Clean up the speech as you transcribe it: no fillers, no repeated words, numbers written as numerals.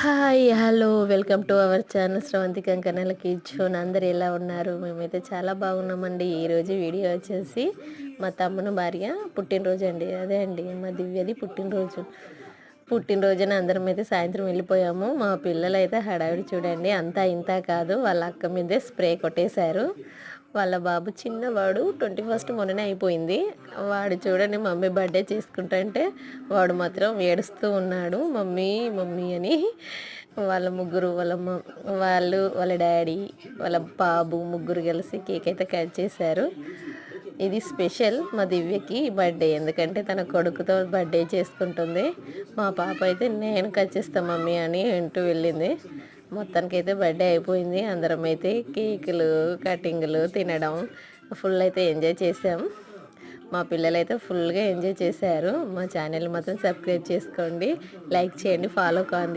Hi hello welcome to our channel Sravanthi Kankanala kids show. అందరు ఎలా ఉన్నారు? మేమైతే చాలా బాగున్నామండి. ఈరోజు వీడియో వచ్చేసి మా తమ్ముని భార్య పుట్టినరోజు అండి. అదే అండి మా దివ్యది పుట్టినరోజున అందరం అయితే సాయంత్రం వెళ్ళిపోయాము. మా పిల్లలు అయితే హడావిడి చూడండి, అంతా ఇంత కాదు, వాళ్ళ అక్క మీదే స్ప్రే కొట్టేశారు. వాళ్ళ బాబు చిన్నవాడు 21st మొన్ననే అయిపోయింది. వాడు చూడండి మమ్మీ బర్త్డే చేసుకుంటుంటే వాడు మాత్రం ఏడుస్తూ ఉన్నాడు, మమ్మీ మమ్మీ అని. వాళ్ళ ముగ్గురు వాళ్ళ డాడీ వాళ్ళ బాబు ముగ్గురు కలిసి కేక్ అయితే కట్ చేశారు. ఇది స్పెషల్ మా దివ్యకి బర్త్డే, ఎందుకంటే తన కొడుకుతో బర్త్డే చేసుకుంటుంది. మా పాప అయితే నేను కట్ చేస్తా మమ్మీ అని అంటూ వెళ్ళింది. మొత్తానికైతే బర్త్డే అయిపోయింది. అందరం అయితే కేకులు కటింగ్లు తినడం ఫుల్ అయితే ఎంజాయ్ చేసాం. మా పిల్లలు అయితే ఫుల్గా ఎంజాయ్ చేశారు. మా ఛానల్ మాత్రం సబ్స్క్రైబ్ చేసుకోండి, లైక్ చేయండి, ఫాలో కాండి.